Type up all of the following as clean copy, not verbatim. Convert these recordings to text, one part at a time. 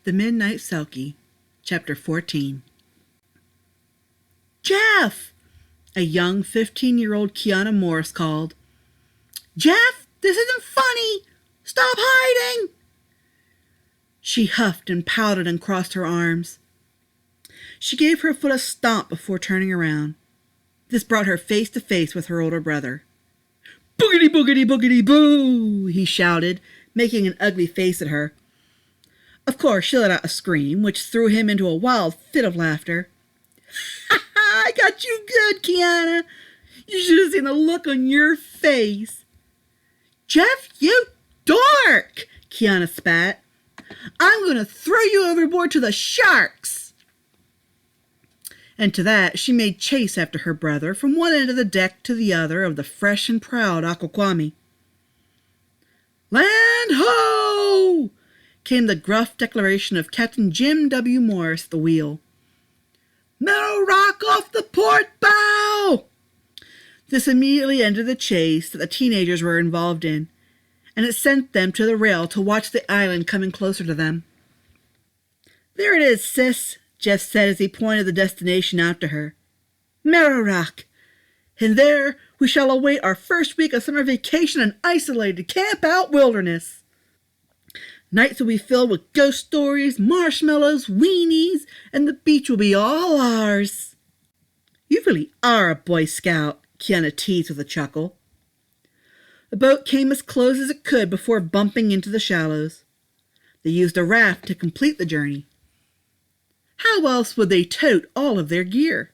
The Midnight Selkie, Chapter 14. Jeff! A young 15-year-old Kiana Morris called. Jeff, this isn't funny! Stop hiding! She huffed and pouted and crossed her arms. She gave her foot a stomp before turning around. This brought her face to face with her older brother. Boogity, boogity, boogity, boo! He shouted, making an ugly face at her. Of course, she let out a scream, which threw him into a wild fit of laughter. Ha ha! I got you good, Kiana! You should have seen the look on your face. Jeff, you dork! Kiana spat. I'm going to throw you overboard to the sharks! And to that, she made chase after her brother from one end of the deck to the other of the fresh and proud Aquaquami. Land ho! Came the gruff declaration of Captain Jim W. Morris at the wheel. Metal rock off the port bow! This immediately ended the chase that the teenagers were involved in, and it sent them to the rail to watch the island coming closer to them. There it is, sis, Jeff said as he pointed the destination out to her. Metal rock! And there we shall await our first week of summer vacation in isolated camp-out wilderness. Nights will be filled with ghost stories, marshmallows, weenies, and the beach will be all ours. You really are a Boy Scout, Kiana teased with a chuckle. The boat came as close as it could before bumping into the shallows. They used a raft to complete the journey. How else would they tote all of their gear?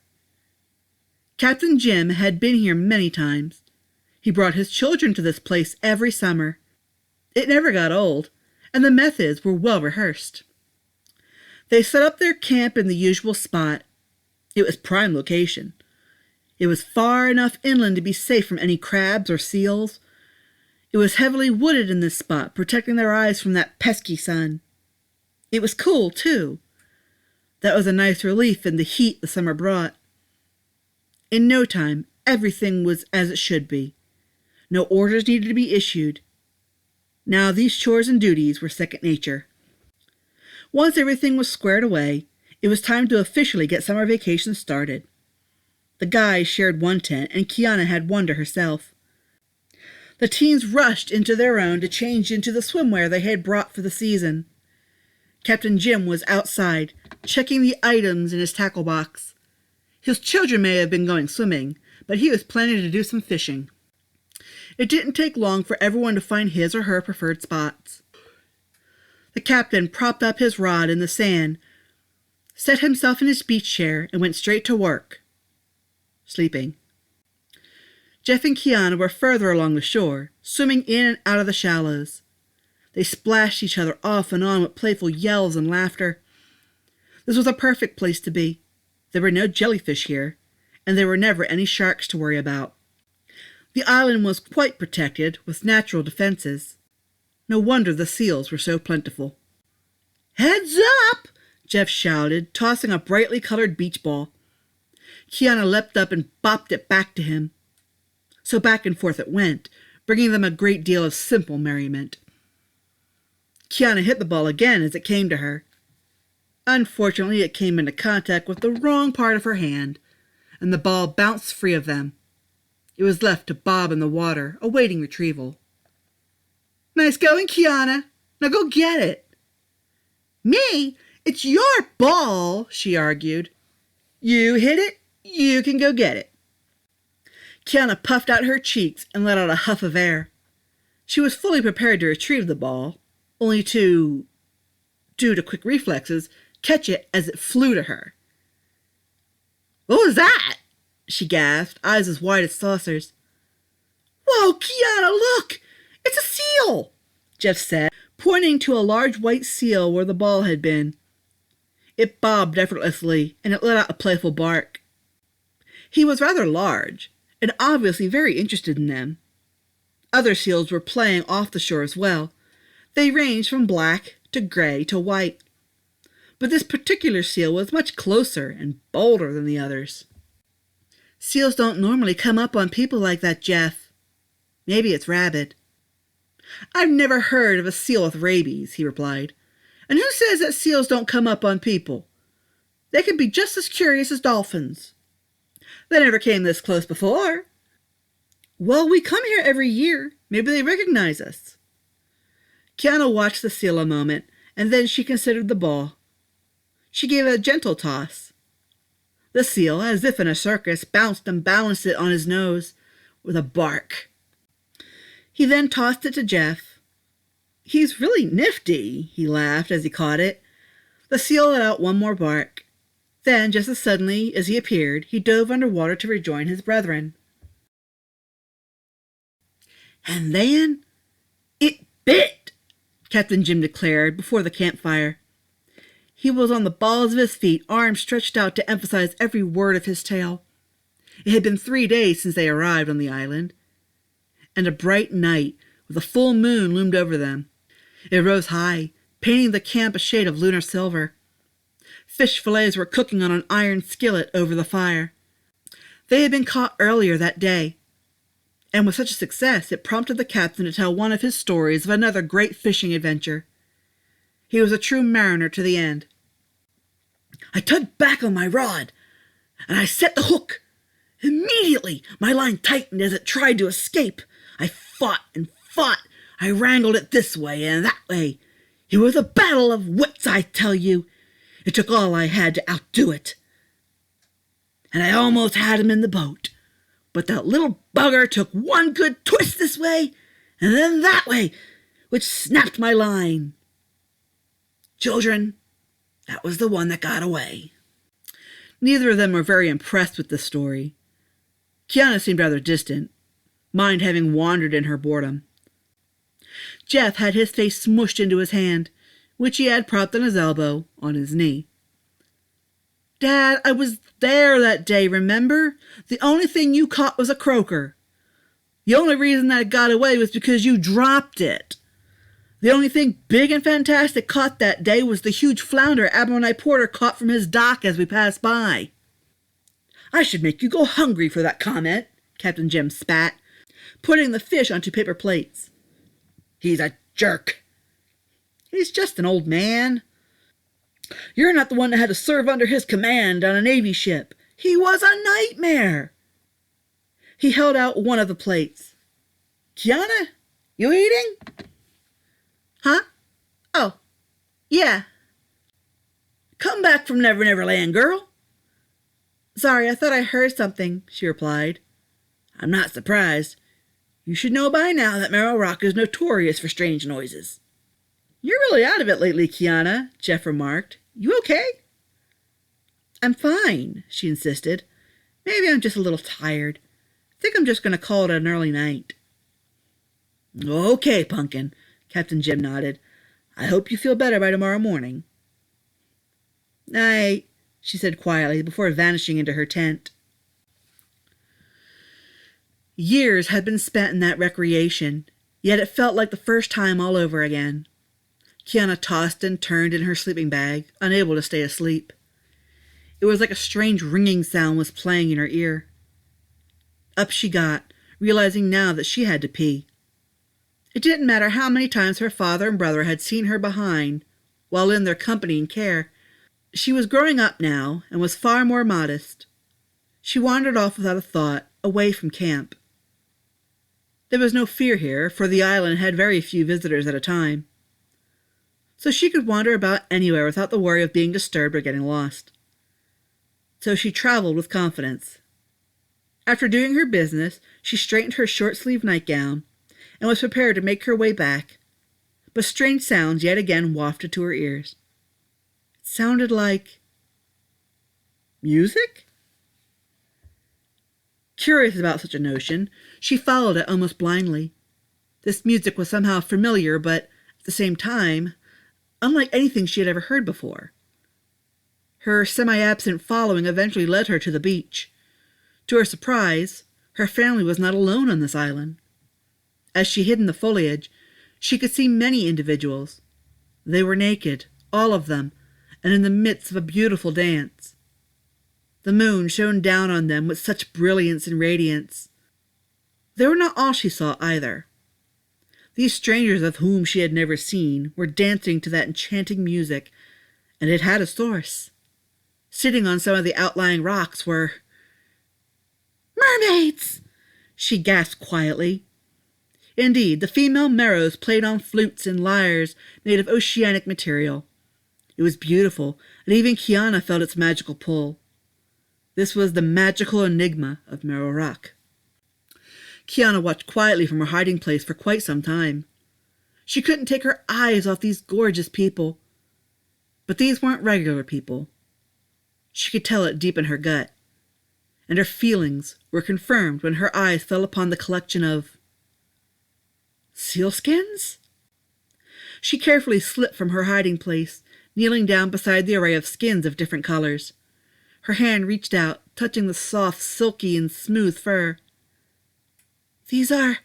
Captain Jim had been here many times. He brought his children to this place every summer. It never got old, and the methods were well rehearsed. They set up their camp in the usual spot. It was prime location. It was far enough inland to be safe from any crabs or seals. It was heavily wooded in this spot, protecting their eyes from that pesky sun. It was cool, too. That was a nice relief in the heat the summer brought. In no time, everything was as it should be. No orders needed to be issued. Now these chores and duties were second nature. Once everything was squared away, it was time to officially get summer vacation started. The guys shared one tent, and Kiana had one to herself. The teens rushed into their own to change into the swimwear they had brought for the season. Captain Jim was outside, checking the items in his tackle box. His children may have been going swimming, but he was planning to do some fishing. It didn't take long for everyone to find his or her preferred spots. The captain propped up his rod in the sand, set himself in his beach chair, and went straight to work. Sleeping. Jeff and Kiana were further along the shore, swimming in and out of the shallows. They splashed each other off and on with playful yells and laughter. This was a perfect place to be. There were no jellyfish here, and there were never any sharks to worry about. The island was quite protected with natural defenses. No wonder the seals were so plentiful. Heads up! Jeff shouted, tossing a brightly colored beach ball. Kiana leapt up and bopped it back to him. So back and forth it went, bringing them a great deal of simple merriment. Kiana hit the ball again as it came to her. Unfortunately, it came into contact with the wrong part of her hand, and the ball bounced free of them. It was left to bob in the water, awaiting retrieval. Nice going, Kiana. Now go get it. Me? It's your ball, she argued. You hit it, you can go get it. Kiana puffed out her cheeks and let out a huff of air. She was fully prepared to retrieve the ball, only to, due to quick reflexes, catch it as it flew to her. What was that? She gasped, eyes as wide as saucers. Whoa, Kiana, look! It's a seal! Jeff said, pointing to a large white seal where the ball had been. It bobbed effortlessly, and it let out a playful bark. He was rather large, and obviously very interested in them. Other seals were playing off the shore as well. They ranged from black to gray to white. But this particular seal was much closer and bolder than the others. Seals don't normally come up on people like that, Jeff. Maybe it's rabid. I've never heard of a seal with rabies, he replied. And who says that seals don't come up on people? They can be just as curious as dolphins. They never came this close before. Well, we come here every year. Maybe they recognize us. Kiana watched the seal a moment, and then she considered the ball. She gave it a gentle toss. The seal, as if in a circus, bounced and balanced it on his nose with a bark. He then tossed it to Jeff. He's really nifty, he laughed as he caught it. The seal let out one more bark. Then, just as suddenly as he appeared, he dove underwater to rejoin his brethren. And then it bit, Captain Jim declared before the campfire. He was on the balls of his feet, arms stretched out to emphasize every word of his tale. It had been 3 days since they arrived on the island, and a bright night with a full moon loomed over them. It rose high, painting the camp a shade of lunar silver. Fish fillets were cooking on an iron skillet over the fire. They had been caught earlier that day, and with such a success it prompted the captain to tell one of his stories of another great fishing adventure. He was a true mariner to the end. I tugged back on my rod, and I set the hook. Immediately my line tightened as it tried to escape. I fought and fought. I wrangled it this way and that way. It was a battle of wits, I tell you. It took all I had to outdo it. And I almost had him in the boat. But that little bugger took one good twist this way and then that way, which snapped my line. Children, that was the one that got away. Neither of them were very impressed with the story. Kiana seemed rather distant, mind having wandered in her boredom. Jeff had his face smushed into his hand, which he had propped on his elbow on his knee. Dad, I was there that day, remember? The only thing you caught was a croaker. The only reason that it got away was because you dropped it. The only thing big and fantastic caught that day was the huge flounder Admiral Porter caught from his dock as we passed by. I should make you go hungry for that comment, Captain Jim spat, putting the fish onto paper plates. He's a jerk. He's just an old man. You're not the one that had to serve under his command on a Navy ship. He was a nightmare. He held out one of the plates. Kiana, you eating? Huh? Oh, yeah. Come back from Never Never Land, girl. Sorry, I thought I heard something, she replied. I'm not surprised. You should know by now that Merrill Rock is notorious for strange noises. You're really out of it lately, Kiana, Jeff remarked. You okay? I'm fine, she insisted. Maybe I'm just a little tired. I think I'm just going to call it an early night. Okay, Pumpkin, Captain Jim nodded. I hope you feel better by tomorrow morning. Night, she said quietly before vanishing into her tent. Years had been spent in that recreation, yet it felt like the first time all over again. Kiana tossed and turned in her sleeping bag, unable to stay asleep. It was like a strange ringing sound was playing in her ear. Up she got, realizing now that she had to pee. It didn't matter how many times her father and brother had seen her behind, while in their company and care. She was growing up now and was far more modest. She wandered off without a thought, away from camp. There was no fear here, for the island had very few visitors at a time. So she could wander about anywhere without the worry of being disturbed or getting lost. So she traveled with confidence. After doing her business, she straightened her short-sleeved nightgown and was prepared to make her way back, but strange sounds yet again wafted to her ears. It sounded like music? Curious about such a notion, she followed it almost blindly. This music was somehow familiar, but at the same time, unlike anything she had ever heard before. Her semi-absent following eventually led her to the beach. To her surprise, her family was not alone on this island. As she hid in the foliage, she could see many individuals. They were naked, all of them, and in the midst of a beautiful dance. The moon shone down on them with such brilliance and radiance. They were not all she saw either. These strangers of whom she had never seen were dancing to that enchanting music, and it had a source. Sitting on some of the outlying rocks were mermaids! She gasped quietly. Indeed, the female Meros played on flutes and lyres made of oceanic material. It was beautiful, and even Kiana felt its magical pull. This was the magical enigma of Mero Rock. Kiana watched quietly from her hiding place for quite some time. She couldn't take her eyes off these gorgeous people. But these weren't regular people. She could tell it deep in her gut. And her feelings were confirmed when her eyes fell upon the collection of sealskins? She carefully slipped from her hiding place, kneeling down beside the array of skins of different colors. Her hand reached out, touching the soft, silky, and smooth fur. These are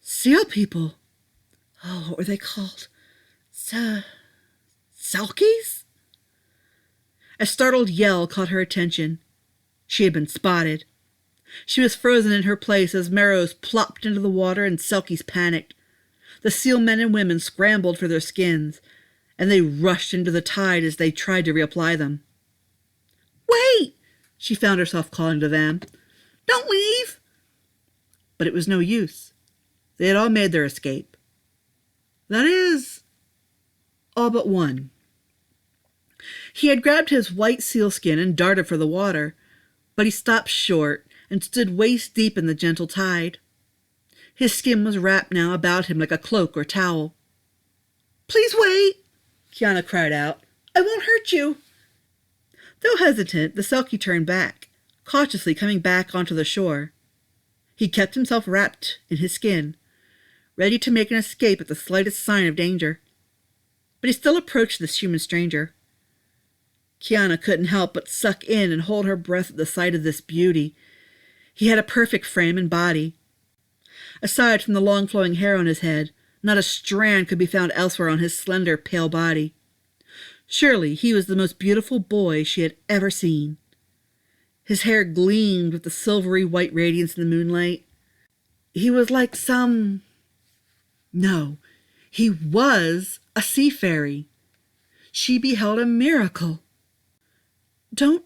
seal people. Oh, what were they called? Selkies? A startled yell caught her attention. She had been spotted. She was frozen in her place as Meros plopped into the water and Selkies panicked. The seal men and women scrambled for their skins, and they rushed into the tide as they tried to reapply them. "Wait!" she found herself calling to them. "Don't leave!" But it was no use. They had all made their escape. That is, all but one. He had grabbed his white sealskin and darted for the water, but he stopped short and stood waist-deep in the gentle tide. His skin was wrapped now about him like a cloak or towel. "Please wait!" Kiana cried out. "I won't hurt you!" Though hesitant, the Selkie turned back, cautiously coming back onto the shore. He kept himself wrapped in his skin, ready to make an escape at the slightest sign of danger. But he still approached this human stranger. Kiana couldn't help but suck in and hold her breath at the sight of this beauty. He had a perfect frame and body. Aside from the long flowing hair on his head, not a strand could be found elsewhere on his slender, pale body. Surely he was the most beautiful boy she had ever seen. His hair gleamed with the silvery white radiance in the moonlight. He was like No, he was a sea fairy. She beheld a miracle. "Don't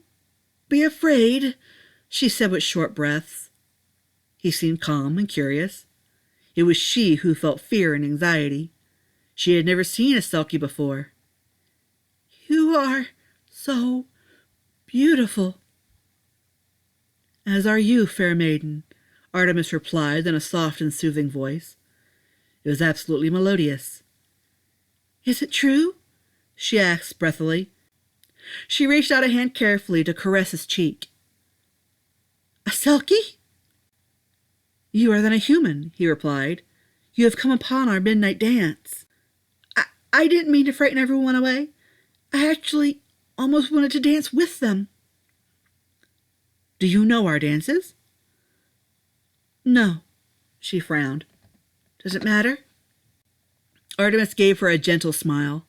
be afraid," she said with short breaths. He seemed calm and curious. It was she who felt fear and anxiety. She had never seen a Selkie before. "You are so beautiful." "As are you, fair maiden," Artemis replied in a soft and soothing voice. It was absolutely melodious. "Is it true?" she asked breathily. She reached out a hand carefully to caress his cheek. "A Selkie?" "You are then a human," he replied. "You have come upon our midnight dance." I didn't mean to frighten everyone away. I actually almost wanted to dance with them." "Do you know our dances?" "No," she frowned. "Does it matter?" Artemis gave her a gentle smile.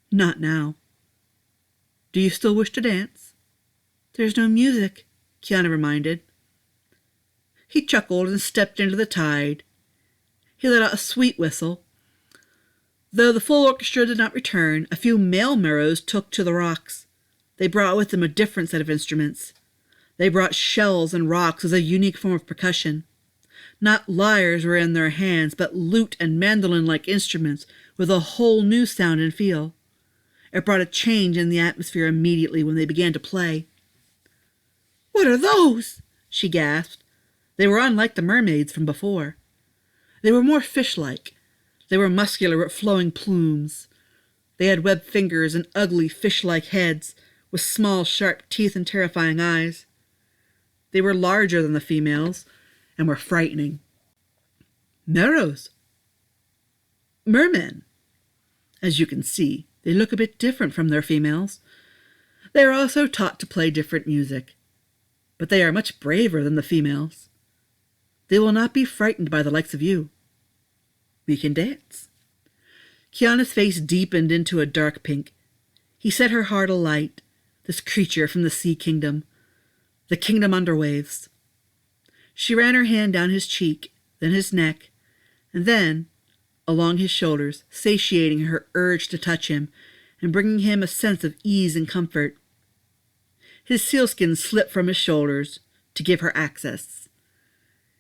"Not now. Do you still wish to dance?" "There's no music," Kiana reminded. He chuckled and stepped into the tide. He let out a sweet whistle. Though the full orchestra did not return, a few male Meros took to the rocks. They brought with them a different set of instruments. They brought shells and rocks as a unique form of percussion. Not lyres were in their hands, but lute and mandolin-like instruments with a whole new sound and feel. It brought a change in the atmosphere immediately when they began to play. "What are those?" she gasped. They were unlike the mermaids from before. They were more fish-like. They were muscular with flowing plumes. They had webbed fingers and ugly fish-like heads with small, sharp teeth and terrifying eyes. They were larger than the females and were frightening. Meros. Mermen. As you can see, they look a bit different from their females. They are also taught to play different music, but they are much braver than the females. They will not be frightened by the likes of you. We can dance." Kiana's face deepened into a dark pink. He set her heart alight, this creature from the sea kingdom, the kingdom under waves. She ran her hand down his cheek, then his neck, and then along his shoulders, satiating her urge to touch him and bringing him a sense of ease and comfort. His sealskin slipped from his shoulders to give her access.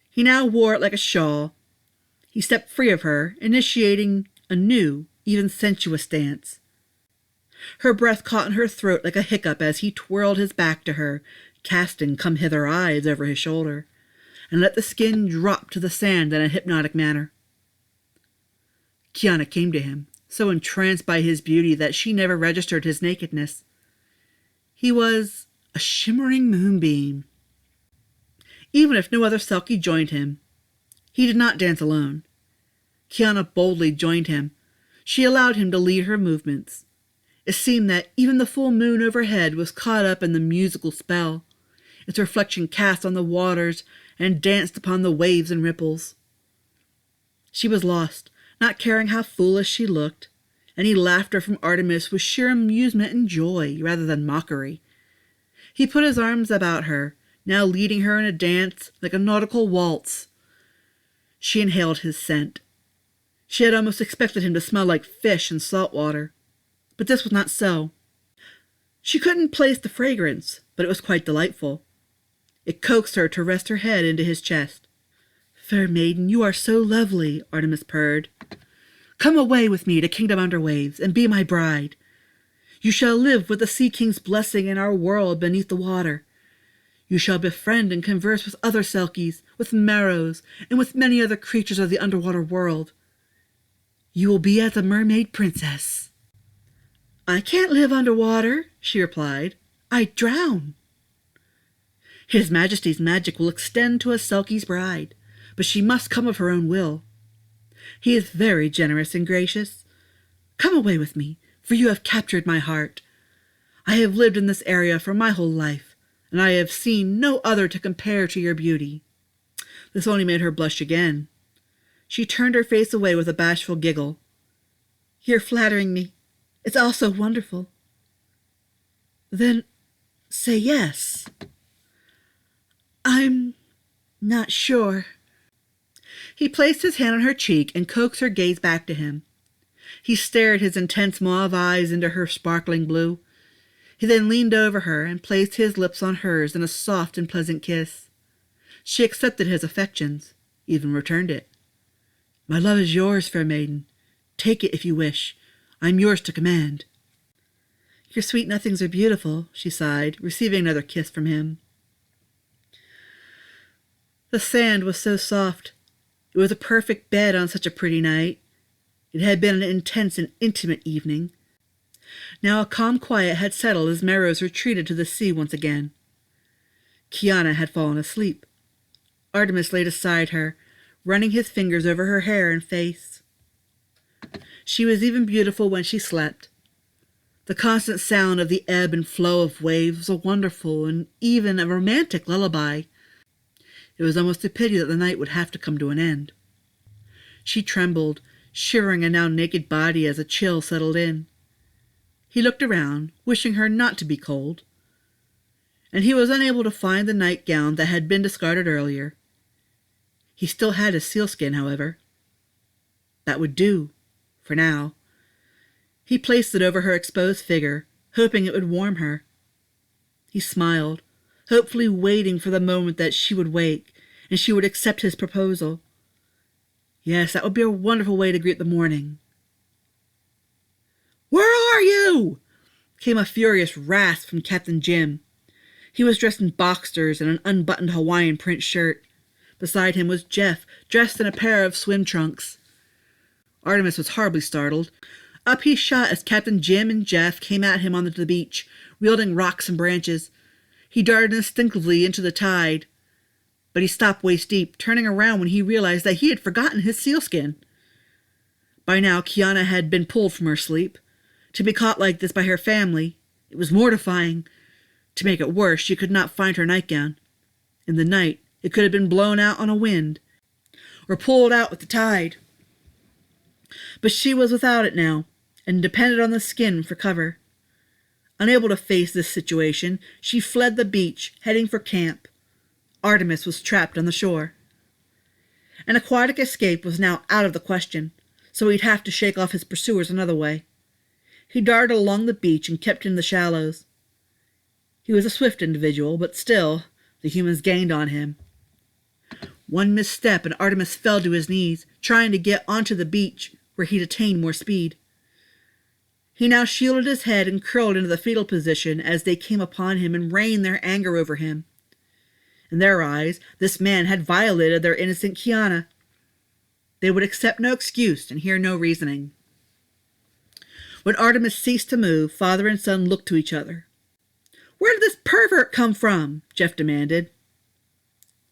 He now wore it like a shawl. He stepped free of her, initiating a new, even sensuous dance. Her breath caught in her throat like a hiccup as he twirled his back to her, casting come-hither eyes over his shoulder, and let the skin drop to the sand in a hypnotic manner. Kiana came to him, so entranced by his beauty that she never registered his nakedness. He was a shimmering moonbeam. Even if no other Selkie joined him, he did not dance alone. Kiana boldly joined him. She allowed him to lead her movements. It seemed that even the full moon overhead was caught up in the musical spell, its reflection cast on the waters and danced upon the waves and ripples. She was lost, not caring how foolish she looked. Any laughter from Artemis was sheer amusement and joy rather than mockery. He put his arms about her, now leading her in a dance like a nautical waltz. She inhaled his scent. She had almost expected him to smell like fish and salt water, but this was not so. She couldn't place the fragrance, but it was quite delightful. It coaxed her to rest her head into his chest. "Fair maiden, you are so lovely," Artemis purred. "Come away with me to Kingdom Under Waves and be my bride. You shall live with the Sea King's blessing in our world beneath the water. You shall befriend and converse with other Selkies, with Marrows, and with many other creatures of the underwater world. You will be as a mermaid princess." "I can't live underwater," she replied. "I'd drown." "His Majesty's magic will extend to a Selkie's bride, but she must come of her own will. He is very generous and gracious. Come away with me, for you have captured my heart. I have lived in this area for my whole life, and I have seen no other to compare to your beauty." This only made her blush again. She turned her face away with a bashful giggle. "You're flattering me. It's all so wonderful." "Then say yes." "I'm not sure." He placed his hand on her cheek and coaxed her gaze back to him. He stared his intense mauve eyes into her sparkling blue. He then leaned over her and placed his lips on hers in a soft and pleasant kiss. She accepted his affections, even returned it. "My love is yours, fair maiden. Take it if you wish. I'm yours to command." "Your sweet nothings are beautiful," she sighed, receiving another kiss from him. The sand was so soft. It was a perfect bed on such a pretty night. It had been an intense and intimate evening. Now a calm quiet had settled as Marrows retreated to the sea once again. Kiana had fallen asleep. Artemis lay beside her, running his fingers over her hair and face. She was even beautiful when she slept. The constant sound of the ebb and flow of waves was a wonderful and even a romantic lullaby. It was almost a pity that the night would have to come to an end. She trembled, shivering a now naked body as a chill settled in. He looked around, wishing her not to be cold, and he was unable to find the nightgown that had been discarded earlier. He still had his sealskin, however. That would do, for now. He placed it over her exposed figure, hoping it would warm her. He smiled, hopefully waiting for the moment that she would wake, and she would accept his proposal. Yes, that would be a wonderful way to greet the morning. "Where are you?" came a furious rasp from Captain Jim. He was dressed in boxers and an unbuttoned Hawaiian print shirt. Beside him was Jeff, dressed in a pair of swim trunks. Artemis was horribly startled. Up he shot as Captain Jim and Jeff came at him on the beach, wielding rocks and branches. He darted instinctively into the tide, but he stopped waist-deep, turning around when he realized that he had forgotten his sealskin. By now, Kiana had been pulled from her sleep. To be caught like this by her family, it was mortifying. To make it worse, she could not find her nightgown. In the night, it could have been blown out on a wind, or pulled out with the tide. But she was without it now, and depended on the skin for cover. Unable to face this situation, she fled the beach, heading for camp. Artemis was trapped on the shore. An aquatic escape was now out of the question, so he'd have to shake off his pursuers another way. He darted along the beach and kept in the shallows. He was a swift individual, but still, the humans gained on him. One misstep and Artemis fell to his knees, trying to get onto the beach where he'd attain more speed. He now shielded his head and curled into the fetal position as they came upon him and rained their anger over him. In their eyes, this man had violated their innocent Kiana. They would accept no excuse and hear no reasoning. When Artemis ceased to move, father and son looked to each other. "Where did this pervert come from?" Jeff demanded.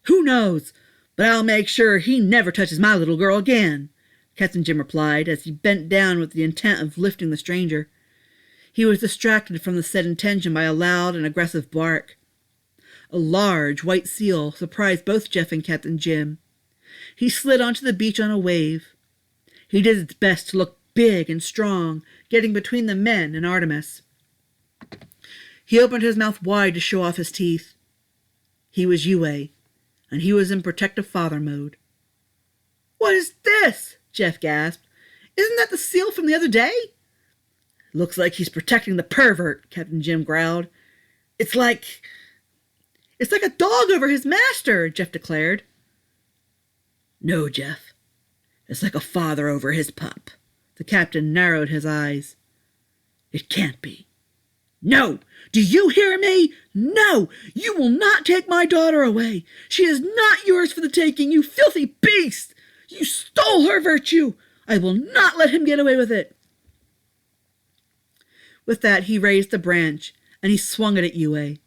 "Who knows? But I'll make sure he never touches my little girl again," Captain Jim replied as he bent down with the intent of lifting the stranger. He was distracted from the said intention by a loud and aggressive bark. A large white seal surprised both Jeff and Captain Jim. He slid onto the beach on a wave. He did his best to look big and strong, getting between the men and Artemis. He opened his mouth wide to show off his teeth. He was Yue, and he was in protective father mode. "What is this?" Jeff gasped. "Isn't that the seal from the other day?" "Looks like he's protecting the pervert," Captain Jim growled. It's like a dog over his master," Jeff declared. "No, Jeff. It's like a father over his pup." The captain narrowed his eyes. "It can't be. No! Do you hear me? No! You will not take my daughter away. She is not yours for the taking, you filthy beast! You stole her virtue! I will not let him get away with it." With that, he raised the branch, and he swung it at Yue.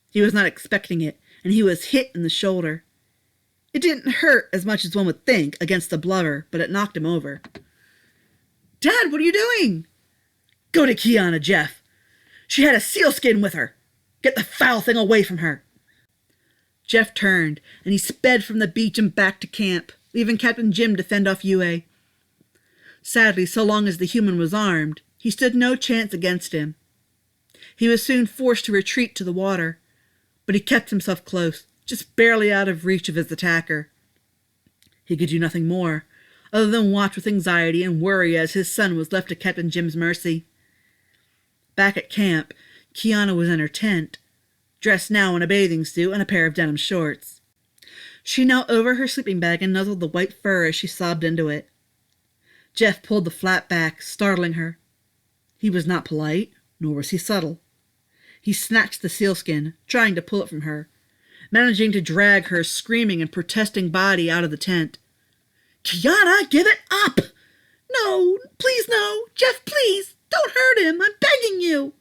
He was not expecting it, and he was hit in the shoulder. It didn't hurt as much as one would think against the blubber, but it knocked him over. "Dad, what are you doing?" "Go to Kiana, Jeff. She had a sealskin with her. Get the foul thing away from her." Jeff turned, and he sped from the beach and back to camp, leaving Captain Jim to fend off Yue. Sadly, so long as the human was armed, he stood no chance against him. He was soon forced to retreat to the water, but he kept himself close, just barely out of reach of his attacker. He could do nothing more, other than watch with anxiety and worry as his son was left to Captain Jim's mercy. Back at camp, Kiana was in her tent, dressed now in a bathing suit and a pair of denim shorts. She knelt over her sleeping bag and nuzzled the white fur as she sobbed into it. Jeff pulled the flap back, startling her. He was not polite, nor was he subtle. He snatched the sealskin, trying to pull it from her, managing to drag her screaming and protesting body out of the tent. "Kiana, give it up!" "No, please no! Jeff, please! Don't hurt him! I'm begging you!"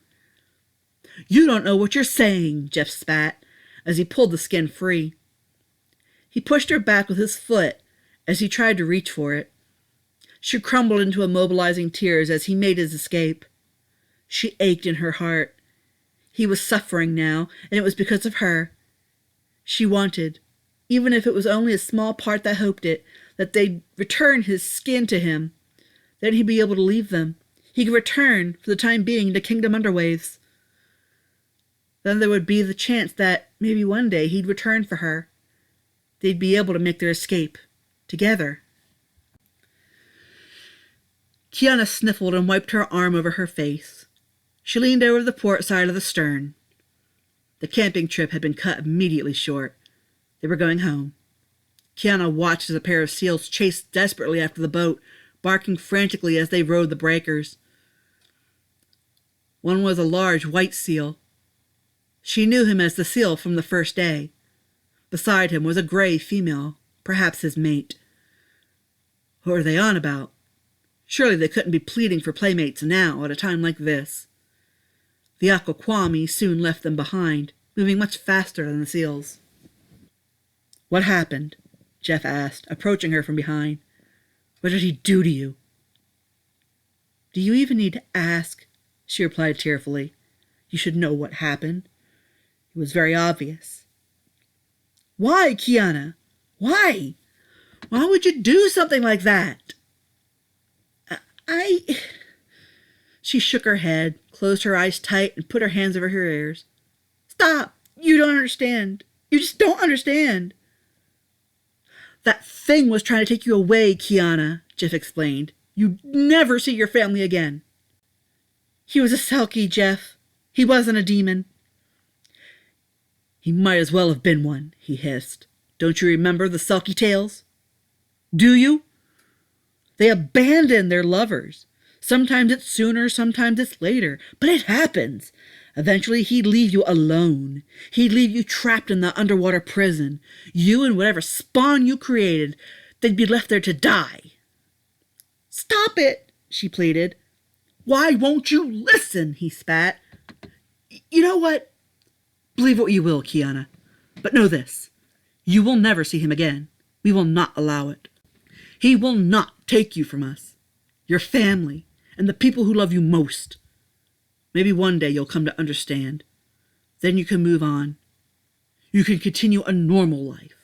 "You don't know what you're saying," Jeff spat, as he pulled the skin free. He pushed her back with his foot as he tried to reach for it. She crumbled into immobilizing tears as he made his escape. She ached in her heart. He was suffering now, and it was because of her. She wanted, even if it was only a small part that hoped it, that they'd return his skin to him. Then he'd be able to leave them. He could return, for the time being, to Kingdom Underwaves. Then there would be the chance that, maybe one day, he'd return for her. They'd be able to make their escape. Together. Kiana sniffled and wiped her arm over her face. She leaned over the port side of the stern. The camping trip had been cut immediately short. They were going home. Kiana watched as a pair of seals chased desperately after the boat, barking frantically as they rode the breakers. One was a large white seal. She knew him as the seal from the first day. Beside him was a gray female, perhaps his mate. What were they on about? Surely they couldn't be pleading for playmates now, at a time like this. The Aquaquami soon left them behind, moving much faster than the seals. "What happened?" Jeff asked, approaching her from behind. "What did he do to you?" "Do you even need to ask?" she replied tearfully. "You should know what happened. It was very obvious." "Why, Kiana? Why? Why would you do something like that?" She shook her head, closed her eyes tight, and put her hands over her ears. "Stop! You don't understand. You just don't understand." That thing was trying to take you away, Kiana, Jeff explained. You'd never see your family again. He was a Selkie, Jeff. He wasn't a demon. He might as well have been one, he hissed. Don't you remember the Selkie tales? Do you? They abandon their lovers. Sometimes it's sooner, sometimes it's later, but it happens. Eventually he'd leave you alone. He'd leave you trapped in the underwater prison. You and whatever spawn you created, they'd be left there to die. Stop it, she pleaded. Why won't you listen, he spat. You know what? Believe what you will, Kiana, but know this. You will never see him again. We will not allow it. He will not take you from us, your family, and the people who love you most. Maybe one day you'll come to understand. Then you can move on. You can continue a normal life.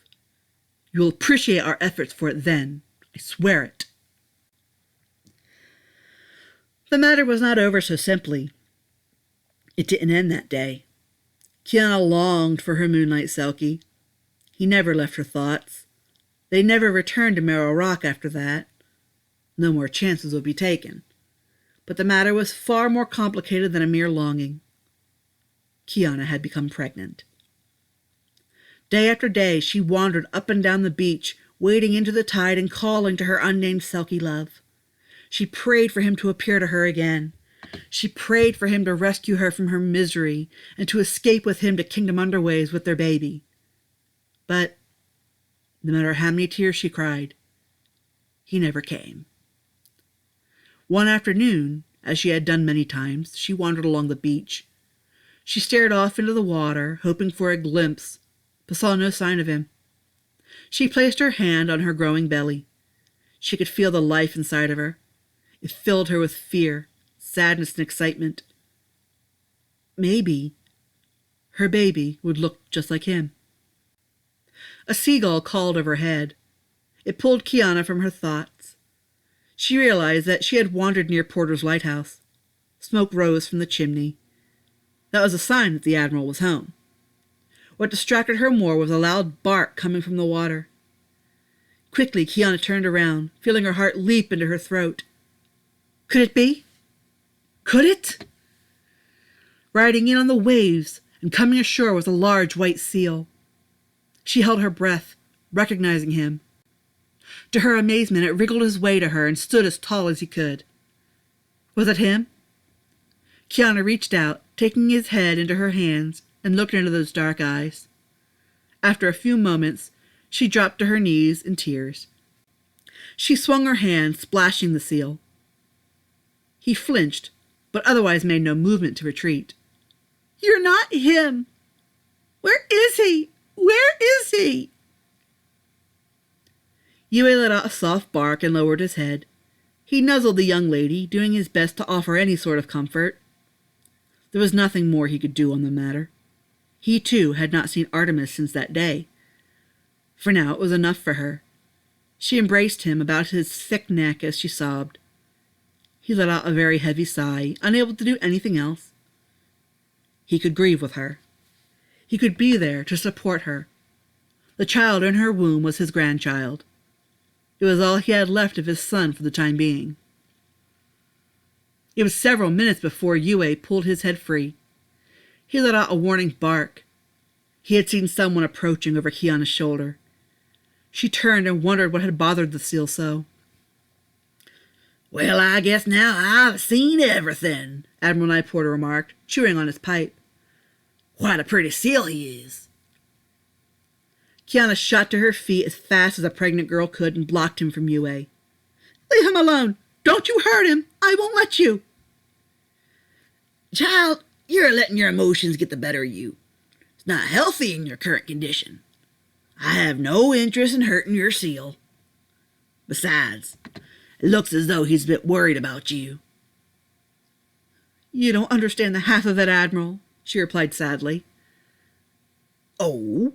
You'll appreciate our efforts for it then. I swear it. The matter was not over so simply. It didn't end that day. Kiana longed for her Midnight Selkie. He never left her thoughts. They never returned to Merrill Rock after that. No more chances would be taken. But the matter was far more complicated than a mere longing. Kiana had become pregnant. Day after day, she wandered up and down the beach, wading into the tide and calling to her unnamed Selkie love. She prayed for him to appear to her again. She prayed for him to rescue her from her misery and to escape with him to Kingdom Underways with their baby. But no matter how many tears she cried, he never came. One afternoon, as she had done many times, she wandered along the beach. She stared off into the water, hoping for a glimpse, but saw no sign of him. She placed her hand on her growing belly. She could feel the life inside of her. It filled her with fear, sadness, and excitement. Maybe her baby would look just like him. A seagull called overhead. It pulled Kiana from her thoughts. She realized that she had wandered near Porter's lighthouse. Smoke rose from the chimney. That was a sign that the Admiral was home. What distracted her more was a loud bark coming from the water. Quickly, Kiana turned around, feeling her heart leap into her throat. Could it be? Could it? Riding in on the waves and coming ashore was a large white seal. She held her breath, recognizing him. To her amazement, it wriggled his way to her and stood as tall as he could. Was it him? Kiana reached out, taking his head into her hands, and looked into those dark eyes. After a few moments, she dropped to her knees in tears. She swung her hand, splashing the seal. He flinched, but otherwise made no movement to retreat. You're not him! Where is he? Where is he? Yue let out a soft bark and lowered his head. He nuzzled the young lady, doing his best to offer any sort of comfort. There was nothing more he could do on the matter. He, too, had not seen Artemis since that day. For now it was enough for her. She embraced him about his thick neck as she sobbed. He let out a very heavy sigh, unable to do anything else. He could grieve with her. He could be there to support her. The child in her womb was his grandchild. It was all he had left of his son for the time being. It was several minutes before Yue pulled his head free. He let out a warning bark. He had seen someone approaching over Kiana's shoulder. She turned and wondered what had bothered the seal so. Well, I guess now I've seen everything, Admiral Nye Porter remarked, chewing on his pipe. What a pretty seal he is. Kiana shot to her feet as fast as a pregnant girl could and blocked him from Yue. Leave him alone. Don't you hurt him. I won't let you. Child, you're letting your emotions get the better of you. It's not healthy in your current condition. I have no interest in hurting your seal. Besides, it looks as though he's a bit worried about you. You don't understand the half of it, Admiral, she replied sadly. Oh?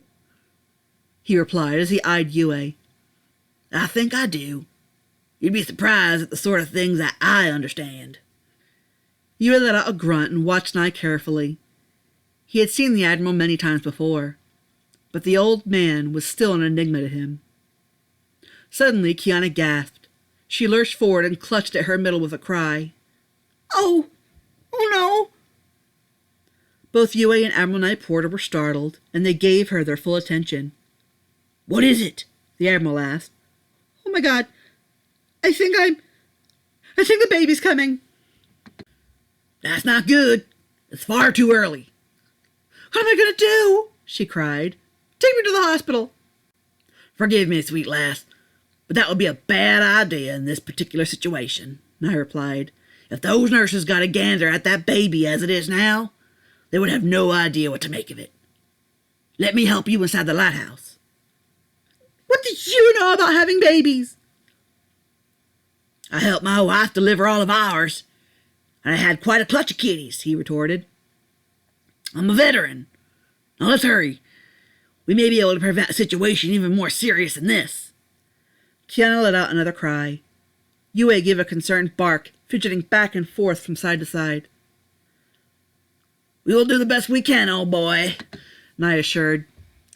He replied as he eyed Yue. I think I do. You'd be surprised at the sort of things that I understand. Yue let out a grunt and watched Nye carefully. He had seen the Admiral many times before, but the old man was still an enigma to him. Suddenly, Kiana gasped. She lurched forward and clutched at her middle with a cry. Oh! Oh no! Both Yue and Admiral Knight Porter were startled, and they gave her their full attention. What is it? The Admiral asked. Oh my God. I think the baby's coming. That's not good. It's far too early. What am I going to do? She cried. Take me to the hospital. Forgive me, sweet lass, but that would be a bad idea in this particular situation, I replied. If those nurses got a gander at that baby as it is now, they would have no idea what to make of it. Let me help you inside the lighthouse. What do you know about having babies? I helped my wife deliver all of ours, and I had quite a clutch of kitties, he retorted. I'm a veteran. Now let's hurry. We may be able to prevent a situation even more serious than this. Kiana let out another cry. Yue gave a concerned bark, fidgeting back and forth from side to side. We will do the best we can, old boy, Nye assured.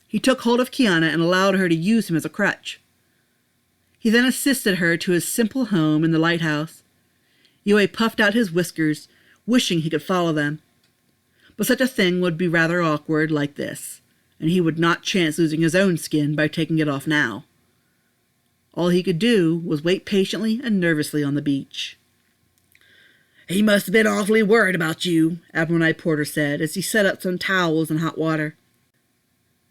He took hold of Kiana and allowed her to use him as a crutch. He then assisted her to his simple home in the lighthouse. Yue puffed out his whiskers, wishing he could follow them. But such a thing would be rather awkward like this, and he would not chance losing his own skin by taking it off now. All he could do was wait patiently and nervously on the beach. He must have been awfully worried about you, Admiral Knight Porter said as he set up some towels and hot water.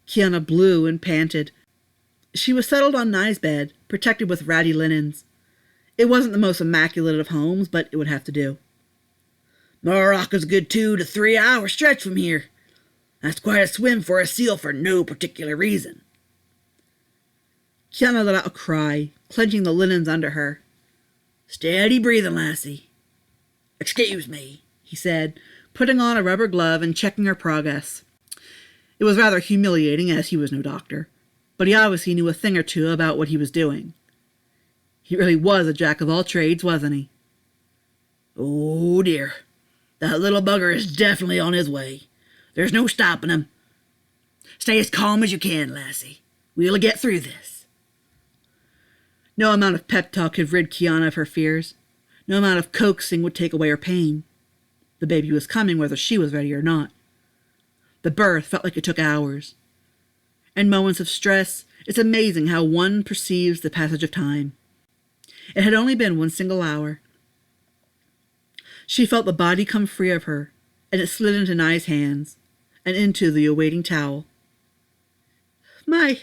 Kiana blew and panted. She was settled on Nye's bed, protected with ratty linens. It wasn't the most immaculate of homes, but it would have to do. Morocco's a good 2 to 3 hour stretch from here. That's quite a swim for a seal for no particular reason. Kiana let out a cry, clenching the linens under her. Steady breathing, lassie. Excuse me, he said, putting on a rubber glove and checking her progress. It was rather humiliating, as he was no doctor, but he obviously knew a thing or two about what he was doing. He really was a jack of all trades, wasn't he? Oh dear, that little bugger is definitely on his way. There's no stopping him. Stay as calm as you can, lassie. We'll get through this. No amount of pep talk could rid Kiana of her fears. No amount of coaxing would take away her pain. The baby was coming whether she was ready or not. The birth felt like it took hours. In moments of stress, it's amazing how one perceives the passage of time. It had only been 1 single hour. She felt the body come free of her, and it slid into Nye's hands, and into the awaiting towel. My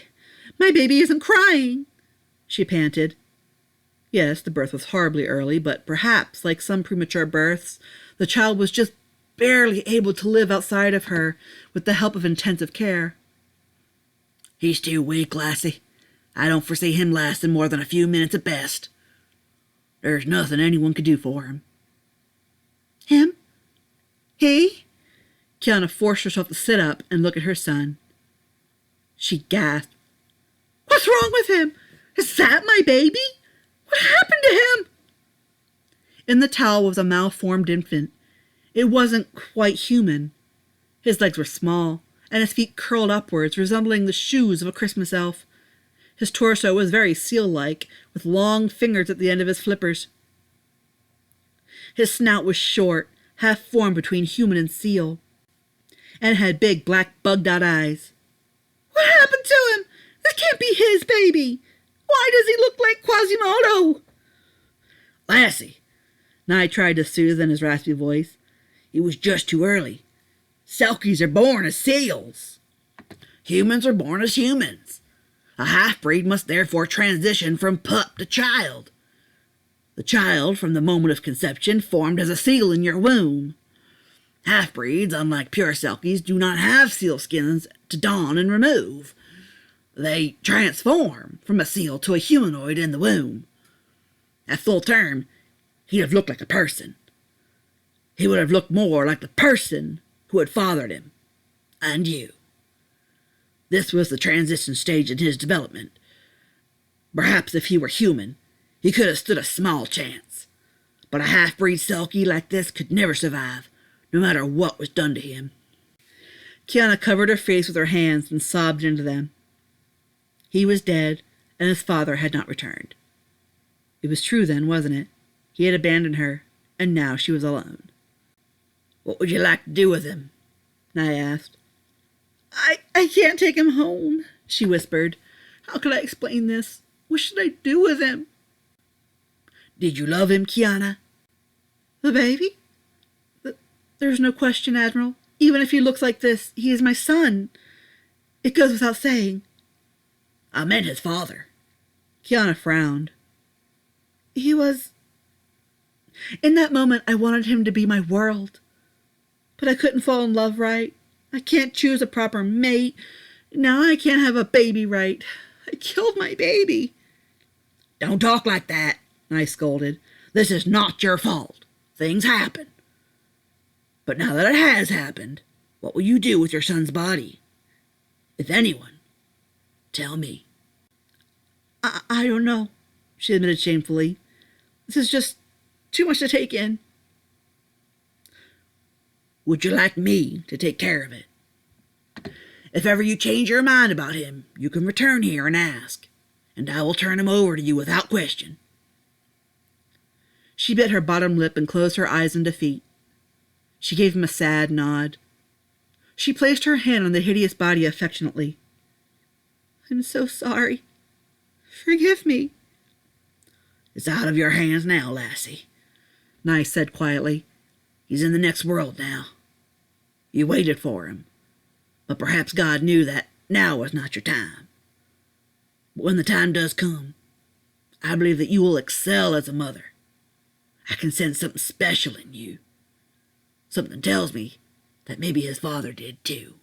baby isn't crying, she panted. Yes, the birth was horribly early, but perhaps, like some premature births, the child was just barely able to live outside of her with the help of intensive care. He's too weak, lassie. I don't foresee him lasting more than a few minutes at best. There's nothing anyone could do for him. Him? He? Kiana forced herself to sit up and look at her son. She gasped. What's wrong with him? Is that my baby? What happened to him? In the towel was a malformed infant. It wasn't quite human. His legs were small, and his feet curled upwards, resembling the shoes of a Christmas elf. His torso was very seal-like, with long fingers at the end of his flippers. His snout was short, half-formed between human and seal, and had big, black, bugged-out eyes. What happened to him? This can't be his baby. Why does he look like Quasimodo? Lassie, Nye tried to soothe in his raspy voice. It was just too early. Selkies are born as seals. Humans are born as humans. A half-breed must therefore transition from pup to child. The child, from the moment of conception, formed as a seal in your womb. Half-breeds, unlike pure Selkies, do not have seal skins to don and remove. They transform from a seal to a humanoid in the womb. At full term, he'd have looked like a person. He would have looked more like the person who had fathered him, and you. This was the transition stage in his development. Perhaps if he were human, he could have stood a small chance. But a half-breed Selkie like this could never survive, no matter what was done to him. Kiana covered her face with her hands and sobbed into them. He was dead, and his father had not returned. It was true then, wasn't it? He had abandoned her, and now she was alone. "What would you like to do with him?" Nye asked. I can't take him home," she whispered. "How could I explain this? What should I do with him?" "Did you love him, Kiana?" "The baby? There's no question, Admiral. Even if he looks like this, he is my son. It goes without saying." "I meant his father." Kiana frowned. "He was... In that moment, I wanted him to be my world. But I couldn't fall in love right. I can't choose a proper mate. Now I can't have a baby right. I killed my baby." "Don't talk like that," I scolded. "This is not your fault. Things happen. But now that it has happened, what will you do with your son's body? If anyone, tell me." I don't know," she admitted shamefully. "This is just too much to take in." "Would you like me to take care of it? If ever you change your mind about him, you can return here and ask, and I will turn him over to you without question." She bit her bottom lip and closed her eyes in defeat. She gave him a sad nod. She placed her hand on the hideous body affectionately. "I'm so sorry. Forgive me." "It's out of your hands now, lassie," Nye said quietly. "He's in the next world now. You waited for him, but perhaps God knew that now was not your time. But when the time does come, I believe that you will excel as a mother. I can sense something special in you. Something tells me that maybe his father did too."